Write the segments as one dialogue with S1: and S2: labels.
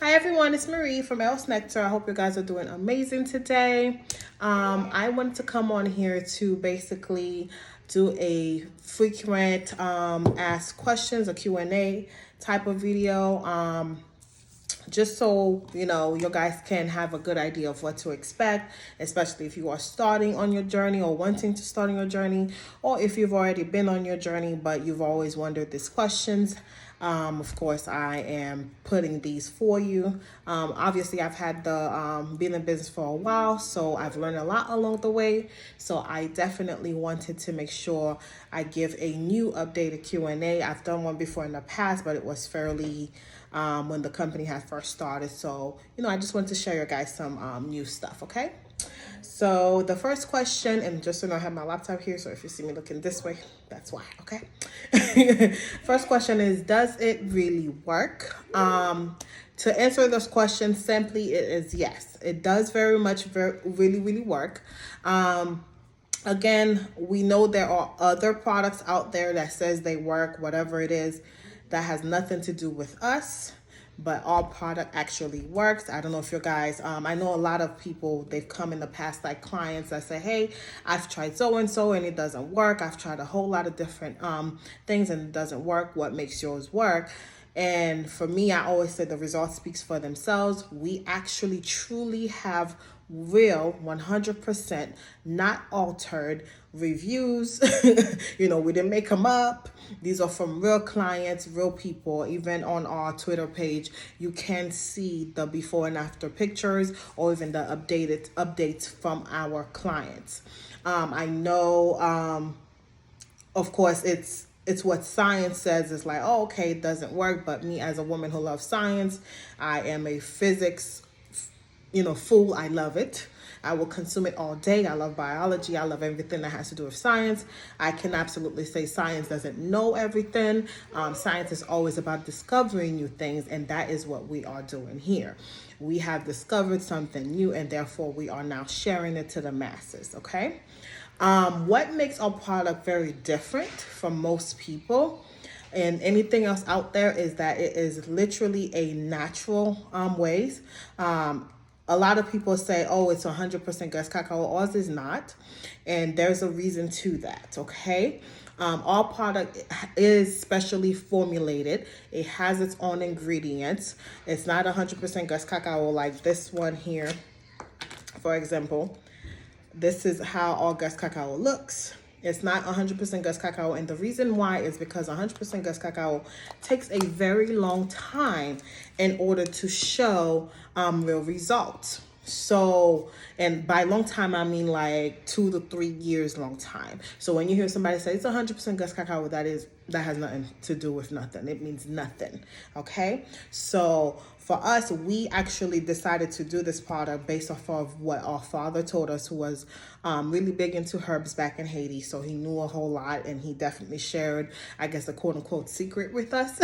S1: Hi everyone, it's Marie from Else Nectar. I hope you guys are doing amazing today. I wanted to come on here to basically do a frequent ask questions, a Q&A type of video. Just so you guys can have a good idea of what to expect, especially if you are starting on your journey or wanting to start on your journey, or if you've already been on your journey but you've always wondered these questions. Of course, I am putting these for you. Obviously, I've had the been in business for a while, so I've learned a lot along the way. So I definitely wanted to make sure I give a new updated Q&A. I've done one before in the past, but it was fairly when the company had first started. So, I just wanted to share you guys some new stuff, okay? So the first question, and just so you know, I have my laptop here, so if you see me looking this way, that's why, okay? First question is, does it really work? To answer this question simply, it is yes. It does really work. Again, we know there are other products out there that says they work, whatever it is. That has nothing to do with us, but our product actually works. I don't know if you guys, I know a lot of people, they've come in the past, like clients that say, hey, I've tried so-and-so and it doesn't work. I've tried a whole lot of different things and it doesn't work. What makes yours work? And for me, I always say the result speaks for themselves. We actually truly have real 100% not altered reviews. We didn't make them up. These are from real clients, real people. Even on our Twitter page, you can see the before and after pictures, or even the updates from our clients. I know, of course, it's what science says. It's like, oh, okay, it doesn't work. But me, as a woman who loves science, I am a physics fool. I love it. I will consume it all day. I love biology. I love everything that has to do with science. I can absolutely say science doesn't know everything. Science is always about discovering new things, and that is what we are doing here. We have discovered something new, and therefore we are now sharing it to the masses, okay? What makes our product very different from most people and anything else out there is that it is literally a natural ways. A lot of people say, oh, it's 100% grass cacao. Ours is not. And there's a reason to that, okay? Our product is specially formulated. It has its own ingredients. It's not 100% grass cacao like this one here, for example. This is how all grass cacao looks. It's not 100% grass cacao, and the reason why is because 100% grass cacao takes a very long time in order to show real results. So, and by long time, I mean like 2 to 3 years long time. So when you hear somebody say it's 100% grass cacao, that has nothing to do with nothing. It means nothing, okay? So for us, we actually decided to do this product based off of what our father told us, who was really big into herbs back in Haiti. So he knew a whole lot, and he definitely shared, I guess, a quote unquote secret with us.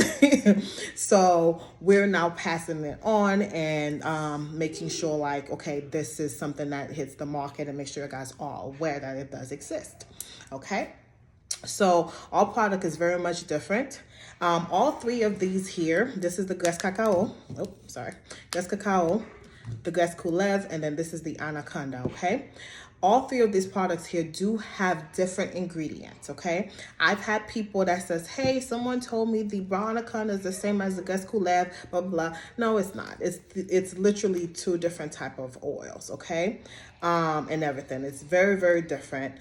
S1: So we're now passing it on and making sure like, okay, this is something that hits the market, and make sure you guys are aware that it does exist. Okay. So our product is very much different. All three of these here, this is the grass cacao. Oh, sorry. Grass cacao, the grass coulev, and then this is the anaconda, okay? All three of these products here do have different ingredients, okay? I've had people that says, hey, someone told me the brown anaconda is the same as the grass coulev, blah, blah. No, it's not. It's literally two different type of oils, okay? And everything. It's very, very different.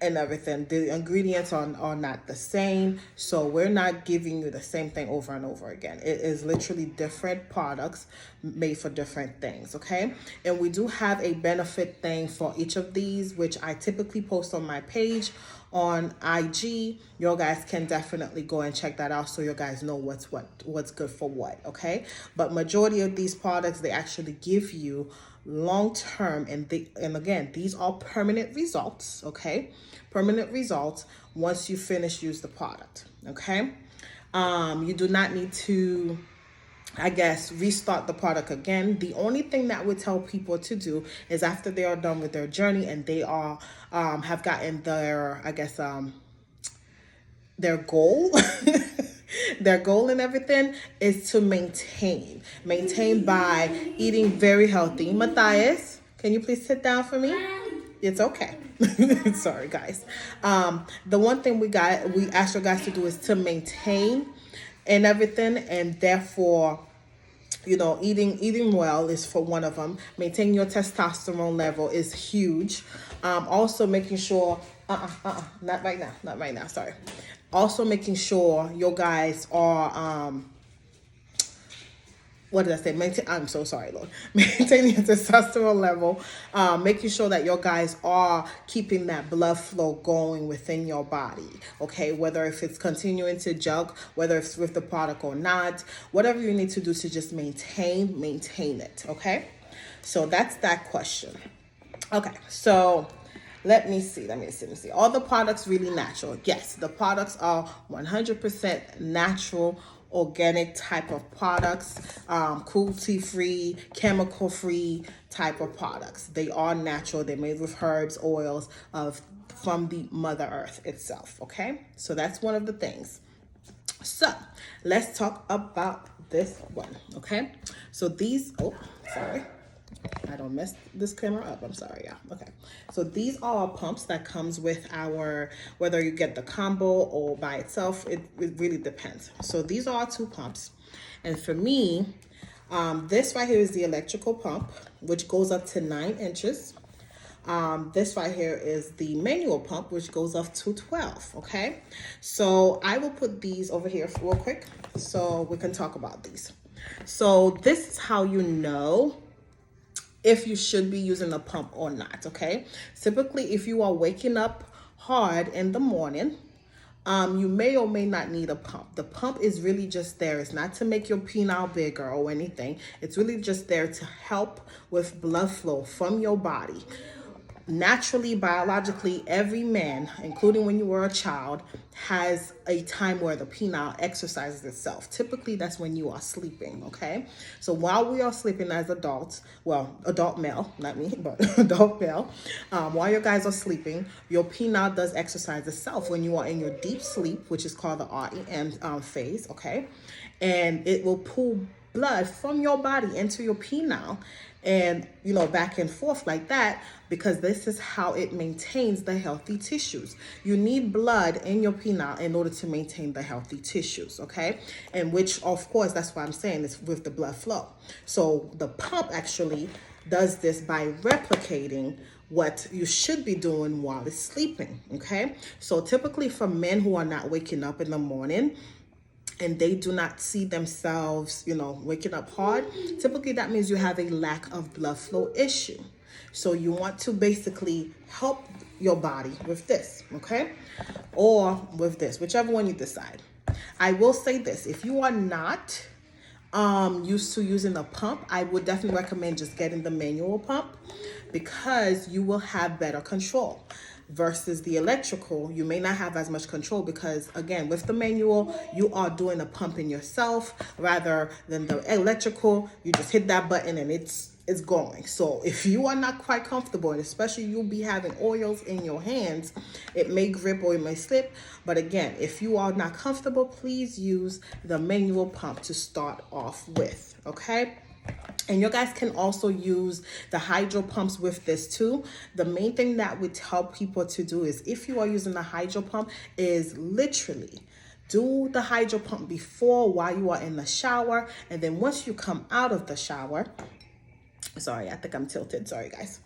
S1: And everything. The ingredients are not the same. So we're not giving you the same thing over and over again. It is literally different products made for different things, okay? And we do have a benefit thing for each of these, which I typically post on my page on IG. You guys can definitely go and check that out so you guys know what's good for what, okay? But majority of these products, they actually give you long term, and again, these are permanent results, okay? Permanent results once you finish use the product, okay? You do not need to, I guess, restart the product again. The only thing that we tell people to do is after they are done with their journey and they are have gotten their, I guess, their goal Their goal and everything is to maintain by eating very healthy. Matthias, can you please sit down for me? It's okay. Sorry, guys. The one thing we asked your guys to do is to maintain and everything, and therefore, eating well is for one of them. Maintaining your testosterone level is huge. Also making sure, not right now, sorry. Also making sure your guys are, what did I say? I'm so sorry, Lord. Maintaining your testosterone level, making sure that your guys are keeping that blood flow going within your body. Okay, whether if it's continuing to jug, whether it's with the product or not, whatever you need to do to just maintain it. Okay, so that's that question. Okay, so let me see. All the products really natural. Yes, the products are 100% natural, organic type of products, cruelty-free, chemical-free type of products. They are natural. They're made with herbs, oils from the Mother Earth itself. Okay, so that's one of the things. So let's talk about this one. Okay, so these. Oh, sorry. I don't mess this camera up. I'm sorry, yeah. Okay. So these are pumps that comes with whether you get the combo or by itself, it really depends. So these are 2 pumps. And for me, this right here is the electrical pump, which goes up to 9 inches. This right here is the manual pump, which goes up to 12. Okay. So I will put these over here real quick so we can talk about these. So this is how you know if you should be using a pump or not. Okay, typically if you are waking up hard in the morning, you may or may not need a pump. The pump is really just there. It's not to make your penile bigger or anything. It's really just there to help with blood flow from your body. Naturally, biologically, every man, including when you were a child, has a time where the penile exercises itself. Typically, that's when you are sleeping, okay? So while we are sleeping as adults, well, adult male, not me, but adult male, while your guys are sleeping, your penile does exercise itself when you are in your deep sleep, which is called the REM phase, okay? And it will pull blood from your body into your penile and back and forth like that, because this is how it maintains the healthy tissues. You need blood in your penile in order to maintain the healthy tissues, okay? And which, of course, that's why I'm saying it's with the blood flow. So the pump actually does this by replicating what you should be doing while it's sleeping, okay? So typically for men who are not waking up in the morning, and they do not see themselves, waking up hard, typically that means you have a lack of blood flow issue. So you want to basically help your body with this, okay? Or with this, whichever one you decide. I will say this, if you are not used to using a pump, I would definitely recommend just getting the manual pump, because you will have better control. Versus the electrical, you may not have as much control, because again, with the manual, you are doing the pumping yourself, rather than the electrical, you just hit that button and it's going. So if you are not quite comfortable, and especially you'll be having oils in your hands, it may grip or it may slip. But again, if you are not comfortable, please use the manual pump to start off with, okay? And you guys can also use the hydro pumps with this too. The main thing that we tell people to do is, if you are using the hydro pump, is literally do the hydro pump before, while you are in the shower. And then once you come out of the shower, sorry, I think I'm tilted. Sorry, guys.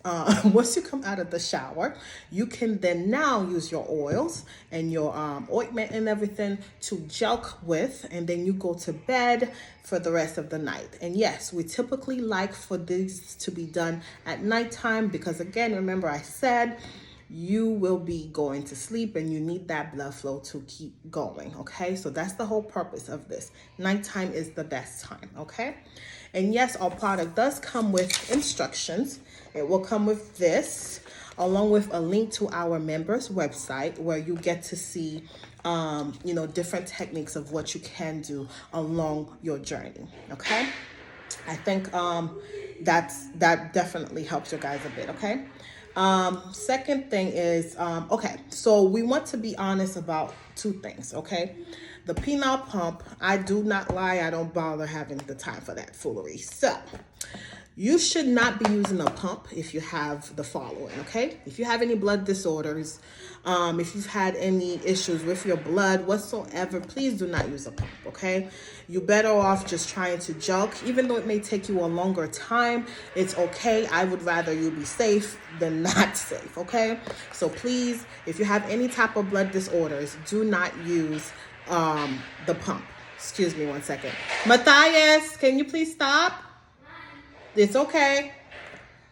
S1: Once you come out of the shower, you can then now use your oils and your ointment and everything to gel with, and then you go to bed for the rest of the night. And yes, we typically like for this to be done at nighttime, because again, remember I said you will be going to sleep and you need that blood flow to keep going, okay? So that's the whole purpose of this. Nighttime is the best time, okay? And yes, our product does come with instructions. It will come with this, along with a link to our members website, where you get to see different techniques of what you can do along your journey, okay? I think that definitely helps you guys a bit, okay? Second thing is, okay, so we want to be honest about 2 things, okay? the penile pump, I do not lie, I don't bother having the time for that foolery. So you should not be using a pump if you have the following, okay? If you have any blood disorders, if you've had any issues with your blood whatsoever, please do not use a pump, okay? You're better off just trying to jug. Even though it may take you a longer time, it's okay. I would rather you be safe than not safe, okay? So please, if you have any type of blood disorders, do not use the pump. Excuse me one second. Matthias, can you please stop? It's okay.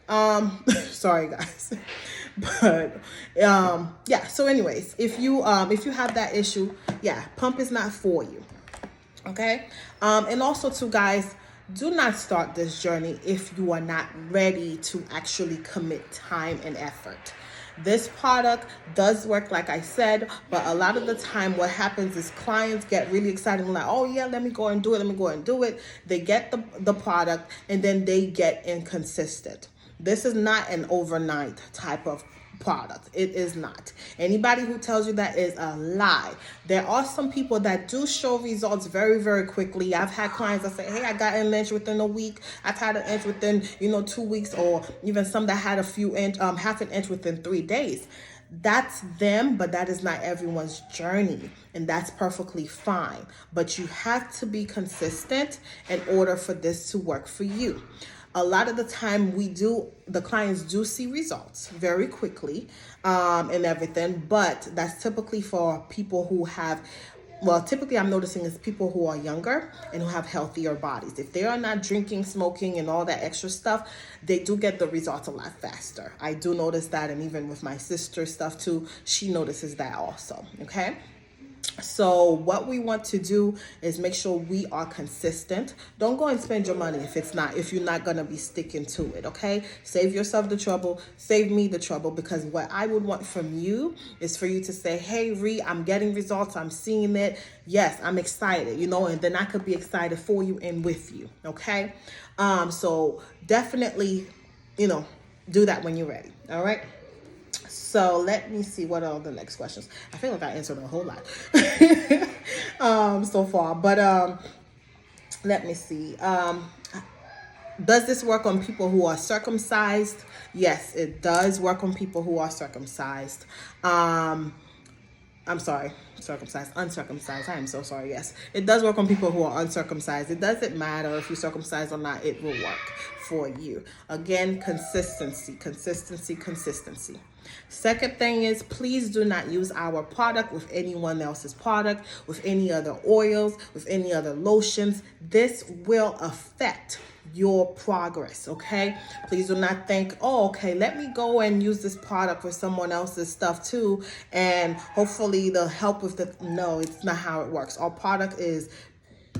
S1: Sorry guys. But yeah, so anyways, if you have that issue, yeah, pump is not for you. Okay? And also too guys, do not start this journey if you are not ready to actually commit time and effort. This product does work, like I said, but a lot of the time what happens is clients get really excited and like, oh yeah, let me go and do it. Let me go and do it. They get the product and then they get inconsistent. This is not an overnight type of product. It is not. Anybody who tells you that is a lie. There are some people that do show results very, very quickly. I've had clients that say, hey, I got an inch within a week. I've had an inch within, 2 weeks, or even some that had half an inch within 3 days. That's them, but that is not everyone's journey, and that's perfectly fine. But you have to be consistent in order for this to work for you. A lot of the time the clients do see results very quickly and everything, but that's typically for people who have, typically I'm noticing is people who are younger and who have healthier bodies. If they are not drinking, smoking, and all that extra stuff, they do get the results a lot faster. I do notice that, and even with my sister's stuff too, she notices that also, okay? So what we want to do is make sure we are consistent. Don't go and spend your money if you're not going to be sticking to it, okay? Save yourself the trouble, save me the trouble, because what I would want from you is for you to say, hey, Ree, I'm getting results, I'm seeing it. Yes, I'm excited, and then I could be excited for you and with you, okay? So definitely, do that when you're ready, all right? So let me see what are the next questions. I feel like I answered a whole lot so far, but let me see. Does this work on people who are circumcised? Yes, it does work on people who are circumcised. I'm sorry, uncircumcised. I am so sorry. Yes, it does work on people who are uncircumcised. It doesn't matter if you're circumcised or not, it will work for you. Again, consistency. Second thing is, please do not use our product with anyone else's product, with any other oils, with any other lotions. This will affect your progress, okay? Please do not think, oh, okay, let me go and use this product for someone else's stuff too, and hopefully they'll help with the, no, it's not how it works. Our product is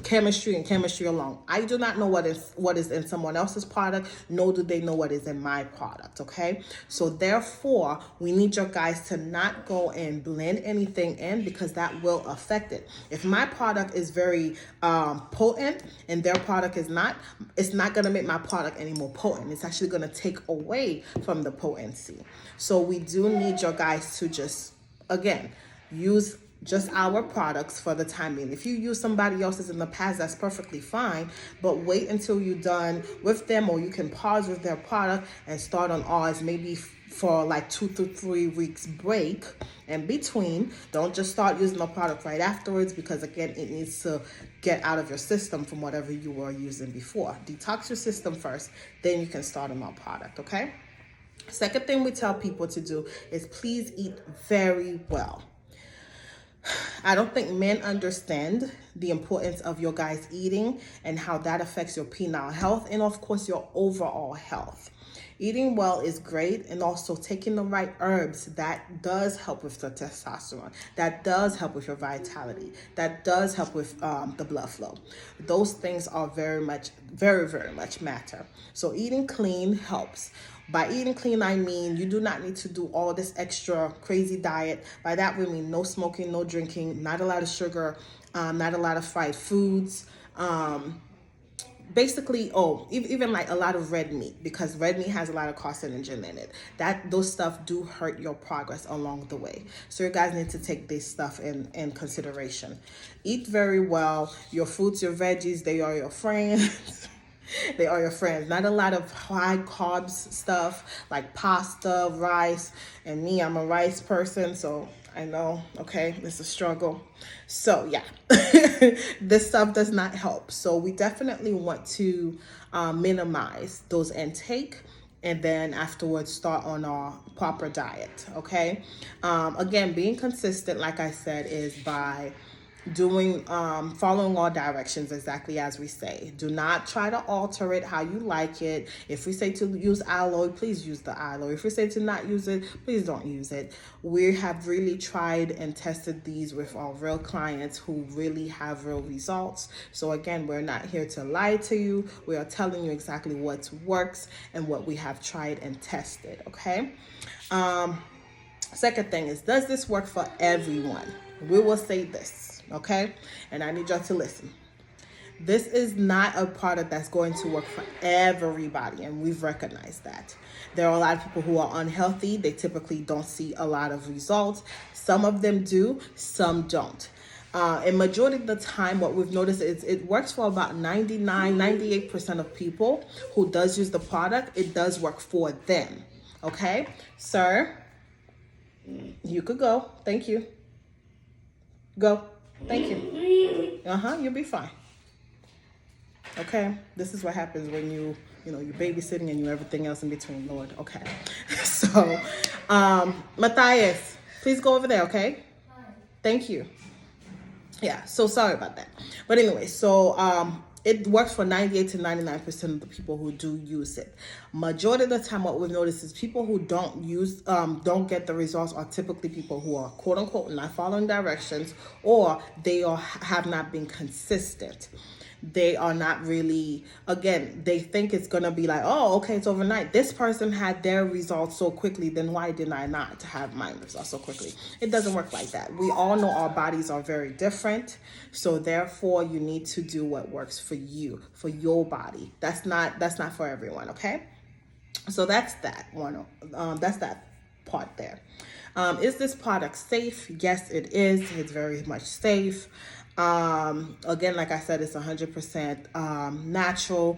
S1: chemistry and chemistry alone. I do not know what is in someone else's product, nor do they know what is in my product, okay? So therefore, we need your guys to not go and blend anything in, because that will affect it. If my product is very potent and their product is not, it's not going to make my product any more potent. It's actually going to take away from the potency. So we do need your guys to just, again, use just our products for the time being. If you use somebody else's in the past, that's perfectly fine, but wait until you're done with them, or you can pause with their product and start on ours, maybe for like 2 to 3 weeks break in between. Don't just start using the product right afterwards, because again, it needs to get out of your system from whatever you were using before. Detox your system first, then you can start on our product, okay? Second thing we tell people to do is please eat very well. I don't think men understand the importance of your guys eating and how that affects your penile health and of course your overall health. Eating well is great, and also taking the right herbs, that does help with the testosterone, that does help with your vitality, that does help with the blood flow. Those things are very, very much matter. So eating clean helps. By eating clean, I mean you do not need to do all this extra crazy diet. By that we mean no smoking, no drinking, not a lot of sugar, not a lot of fried foods. basically, even like a lot of red meat, because red meat has a lot of carcinogen in it. Those stuff do hurt your progress along the way. So you guys need to take this stuff in consideration. Eat very well. Your fruits, your veggies, they are your friends. They are your friends. Not a lot of high carbs stuff like pasta, rice. And me, I'm a rice person, so I know, okay, it's a struggle. So yeah, this stuff does not help. So we definitely want to minimize those intake, and then afterwards start on our proper diet, okay? Again, being consistent, like I said, is by doing following all directions exactly as we say. Do not try to alter it how you like it. If we say to use aloe, please use the aloe. If we say to not use it, please don't use it. We have really tried and tested these with our real clients who really have real results. So again, we're not here to lie to you. We are telling you exactly what works and what we have tried and tested, okay? Second thing is, does this work for everyone? We will say this, okay? And I need y'all to listen. This is not a product that's going to work for everybody, and we've recognized that. There are a lot of people who are unhealthy. They typically don't see a lot of results. Some of them do, some don't. And majority of the time, what we've noticed is it works for about 98% of people who does use the product. It does work for them, okay? Sir, you could go. Thank you. Go. Thank you. You'll be fine. Okay? This is what happens when you're babysitting and you everything else in between, Lord. Okay. So, Matthias, please go over there, okay? Thank you. Yeah, so sorry about that. But anyway, so it works for 98 to 99% of the people who do use it. Majority of the time, what we've noticed is people who don't get the results are typically people who are quote unquote not following directions, or have not been consistent. They are not really, again, they think it's going to be like, oh, okay, it's overnight. This person had their results so quickly, then why did I not have mine results so quickly? It doesn't work like that. We all know our bodies are very different. So therefore, you need to do what works for you, for your body. That's not for everyone, okay? So that's that one. That's that part there. Is this product safe? Yes, it is. It's very much safe. Again, like I said, it's 100% natural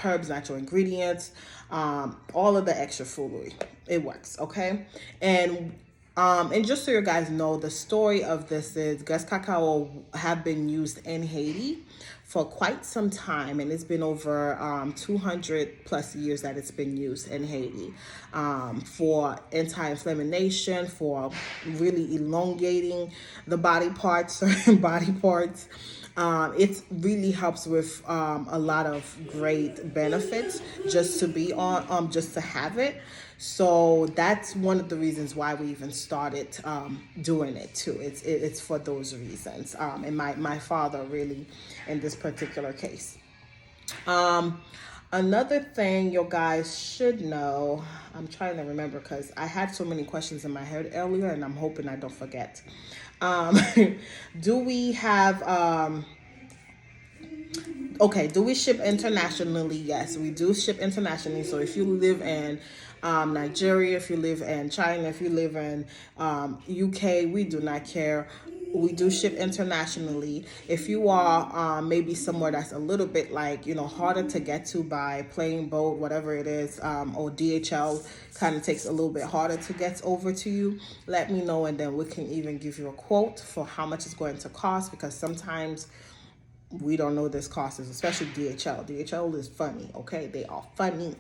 S1: herbs, natural ingredients, all of the extra foolery. It works, okay? And just so you guys know, the story of this is grass cacao have been used in Haiti for quite some time, and it's been over 200 plus years that it's been used in Haiti for anti-inflammation, for really elongating the body parts, certain body parts. It really helps with a lot of great benefits just to be on, just to have it. So that's one of the reasons why we even started doing it too. It's for those reasons. And my father really in this particular case. Another thing you guys should know, I'm trying to remember because I had so many questions in my head earlier and I'm hoping I don't forget. Do we have... Okay, do we ship internationally? Yes, we do ship internationally. So if you live in Nigeria, if you live in China, if you live in UK, we do not care. We do ship internationally. If you are maybe somewhere that's a little bit like, harder to get to by plane, boat, whatever it is, or DHL kind of takes a little bit harder to get over to you, let me know, and then we can even give you a quote for how much it's going to cost, because sometimes we don't know this cost, especially DHL. DHL is funny, okay? They are funny.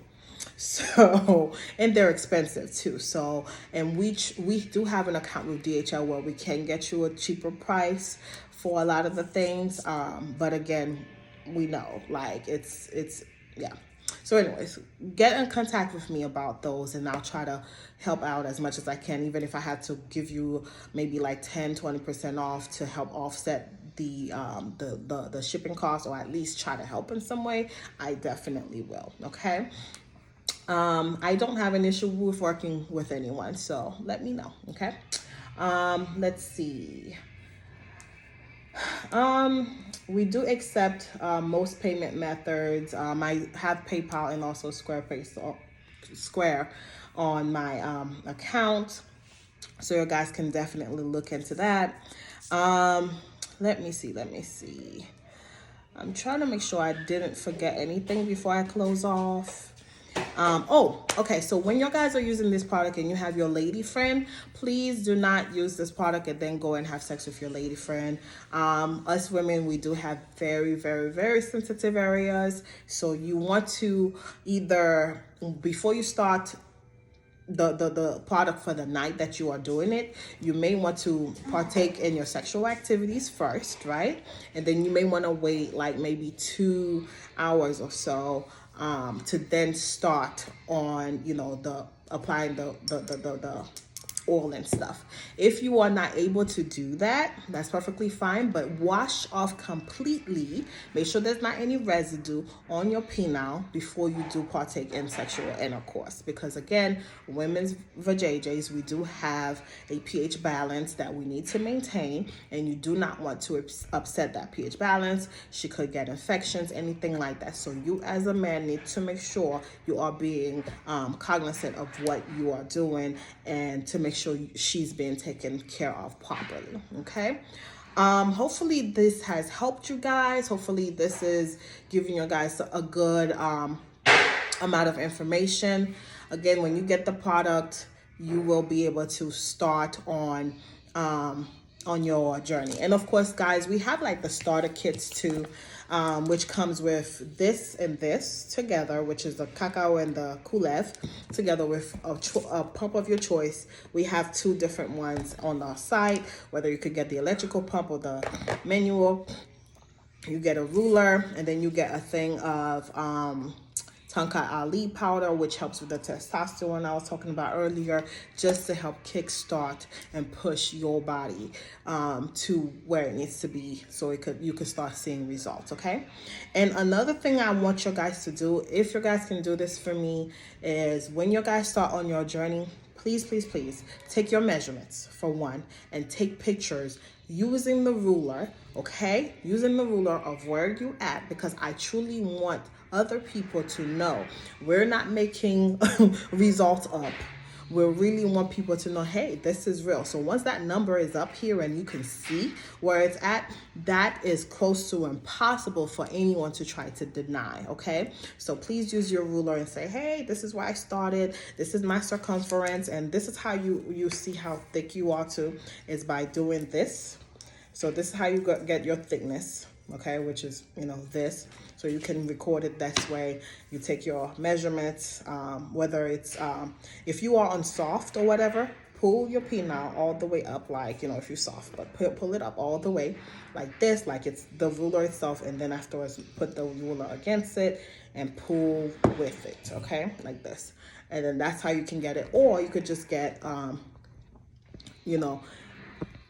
S1: So, and they're expensive too. So, and we do have an account with DHL where we can get you a cheaper price for a lot of the things. But again, we know like it's yeah. So anyways, get in contact with me about those and I'll try to help out as much as I can, even if I had to give you maybe like 10-20% off to help offset the shipping cost, or at least try to help in some way. I definitely will. Okay. I don't have an issue with working with anyone, so let me know. Okay. Let's see. We do accept most payment methods. I have PayPal and also Square on my account, so you guys can definitely look into that. Um, let me see. Let me see. I'm trying to make sure I didn't forget anything before I close off. Okay. So when you guys are using this product and you have your lady friend, please do not use this product and then go and have sex with your lady friend. Us women, we do have very, very, very sensitive areas. So you want to either, before you start the product for the night that you are doing it, you may want to partake in your sexual activities first, right? And then you may want to wait like maybe 2 hours or so, to then start on, the applying the oil and stuff. If you are not able to do that, that's perfectly fine, but wash off completely. Make sure there's not any residue on your penile before you do partake in sexual intercourse, because again, women's vajayjays, we do have a pH balance that we need to maintain, and you do not want to upset that pH balance. She could get infections, anything like that. So you as a man need to make sure you are being cognizant of what you are doing, and to make sure she's being taken care of properly. Okay. Hopefully this has helped you guys. Hopefully this is giving you guys a good amount of information. Again, when you get the product, you will be able to start on your journey. And of course, guys, we have like the starter kits too, which comes with this and this together, which is the cacao and the kulev, together with a pump of your choice. We have 2 different ones on our site, whether you could get the electrical pump or the manual. You get a ruler, and then you get a thing of Tonka Ali powder, which helps with the testosterone I was talking about earlier, just to help kickstart and push your body to where it needs to be, so you could start seeing results. Okay. And another thing I want you guys to do, if you guys can do this for me, is when you guys start on your journey, please, please, please take your measurements for one, and take pictures using the ruler, okay? Using the ruler of where you at, because I truly want other people to know we're not making results up. We really want people to know, hey, this is real. So once that number is up here and you can see where it's at, that is close to impossible for anyone to try to deny, okay? So please use your ruler and say, hey, this is where I started. This is my circumference, and this is how you see how thick you are too, is by doing this. So this is how you get your thickness, okay, which is, this. So you can record it that way. You take your measurements, whether it's, if you are on soft or whatever, pull your penile all the way up, like, if you're soft, but pull it up all the way like this, like it's the ruler itself, and then afterwards put the ruler against it and pull with it, okay, like this. And then that's how you can get it. Or you could just get,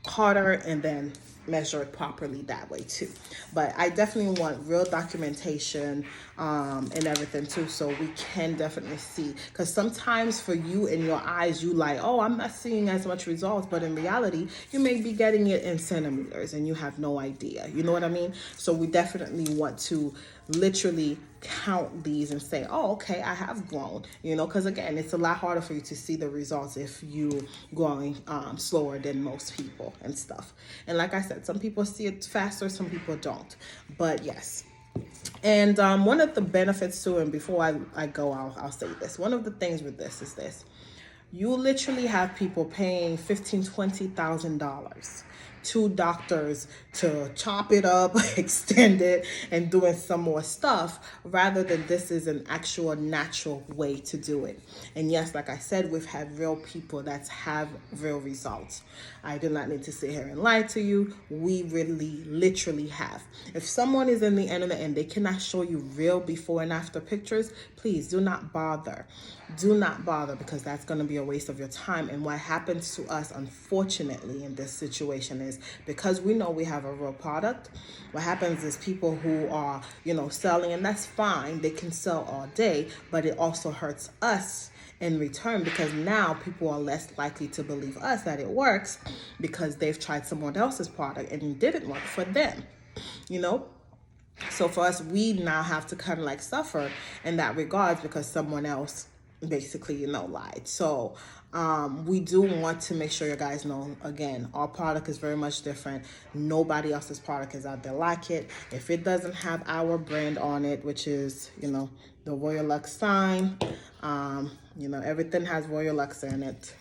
S1: harder and then measure it properly that way too. But I definitely want real documentation and everything too, so we can definitely see, because sometimes for you in your eyes, you like, oh, I'm not seeing as much results, but in reality you may be getting it in centimeters and you have no idea, you know what I mean? So we definitely want to literally count these and say, oh, okay, I have grown, because again, it's a lot harder for you to see the results if you growing slower than most people and stuff. And like I said, some people see it faster, some people don't, but yes. And one of the benefits too, and before I go, I'll say this, one of the things with this is this: you literally have people paying $15,000-$20,000 to doctors to chop it up, extend it, and doing some more stuff, rather than this is an actual natural way to do it. And yes, like I said, we've had real people that have real results. I do not need to sit here and lie to you. We really, literally have. If someone is in the internet and they cannot show you real before and after pictures, please do not bother. Do not bother, because that's going to be a waste of your time. And what happens to us, unfortunately, in this situation is, because we know we have a real product, what happens is people who are, selling, and that's fine, they can sell all day, but it also hurts us in return, because now people are less likely to believe us that it works because they've tried someone else's product and it didn't work for them, you know? So for us, we now have to kind of like suffer in that regards because someone else basically, lied. So we do want to make sure you guys know, again, our product is very much different. Nobody else's product is out there like it. If it doesn't have our brand on it, which is, the Royal Lux sign, everything has Royal Lux in it.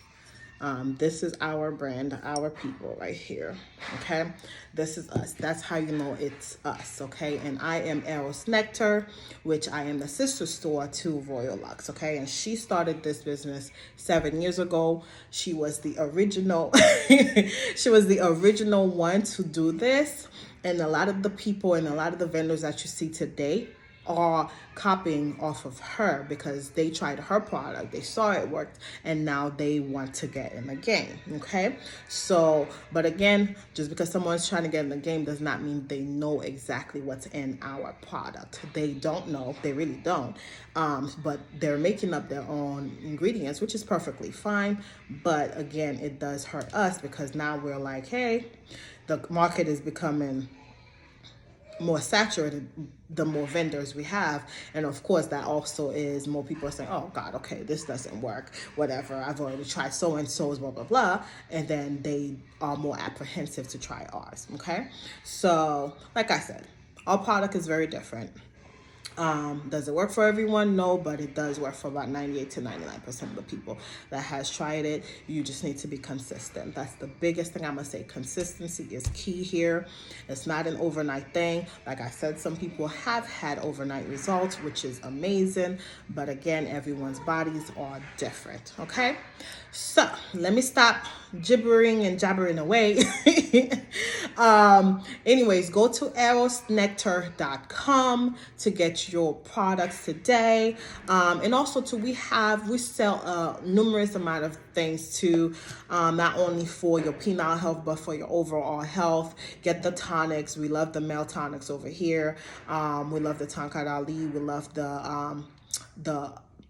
S1: This is our brand, our people right here, okay? This is us. That's how you know it's us, okay? And I am Eros Nectar, which I am the sister store to Royal Lux, okay? And she started this business 7 years ago. She was the original, she was the original one to do this. And a lot of the people and a lot of the vendors that you see today are copying off of her because they tried her product, they saw it worked, and now they want to get in the game, okay? So, but again, just because someone's trying to get in the game does not mean they know exactly what's in our product. They don't know, they really don't, but they're making up their own ingredients, which is perfectly fine. But again, it does hurt us because now we're like, hey, the market is becoming more saturated the more vendors we have, and of course that also is more people are saying, oh God, okay, this doesn't work, whatever, I've already tried so and so's, blah blah blah, and then they are more apprehensive to try ours, okay? So like I said, our product is very different. Does it work for everyone? No, but it does work for about 98 to 99% of the people that has tried it. You just need to be consistent. That's the biggest thing I'm gonna say. Consistency is key here. It's not an overnight thing. Like I said, some people have had overnight results, which is amazing. But again, everyone's bodies are different, okay? So let me stop gibbering and jabbering away. Anyways, go to erosnectar.com to get your products today. And also we sell numerous amount of things too, not only for your penile health, but for your overall health. Get the tonics. We love the male tonics over here. We love the Tonkat Ali. We love the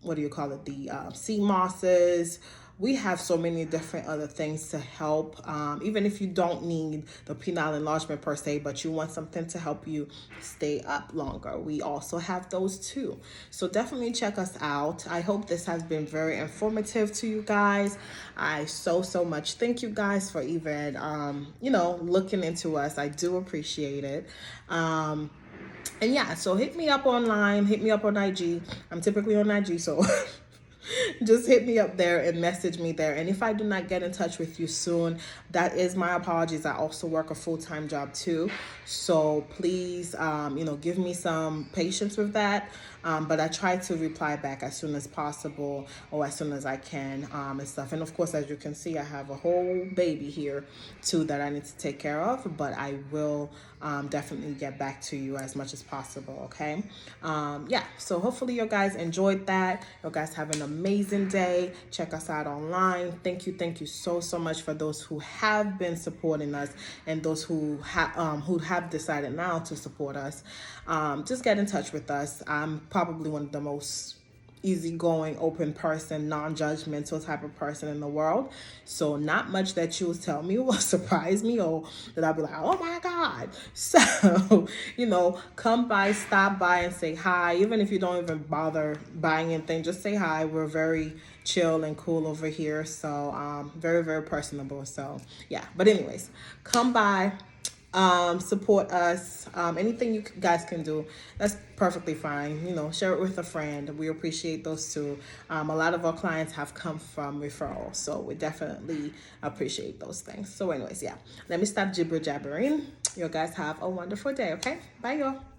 S1: what do you call it? The sea mosses. We have so many different other things to help. Even if you don't need the penile enlargement per se, but you want something to help you stay up longer, we also have those too. So definitely check us out. I hope this has been very informative to you guys. I so much thank you guys for even, looking into us. I do appreciate it. And yeah, so hit me up online, hit me up on IG. I'm typically on IG, so just hit me up there and message me there. And if I do not get in touch with you soon, that is my apologies. I also work a full-time job too. So please, give me some patience with that. But I try to reply back as soon as possible or as soon as I can, and stuff. And of course, as you can see, I have a whole baby here too that I need to take care of, but I will definitely get back to you as much as possible, okay? Yeah, so hopefully you guys enjoyed that. You guys have an amazing day. Check us out online. Thank you so much for those who have been supporting us and those who have decided now to support us. Just get in touch with us. I'm probably one of the most easygoing, open person, non-judgmental type of person in the world. So not much that you'll tell me will surprise me or that I'll be like, oh my God. So, come by, stop by and say hi. Even if you don't even bother buying anything, just say hi. We're very chill and cool over here. So very, very personable. So yeah, but anyways, come by. Support us. Anything you guys can do, that's perfectly fine. Share it with a friend. We appreciate those too. A lot of our clients have come from referral, so we definitely appreciate those things. So anyways, yeah, let me stop jibber jabbering. You guys have a wonderful day, okay? Bye, y'all.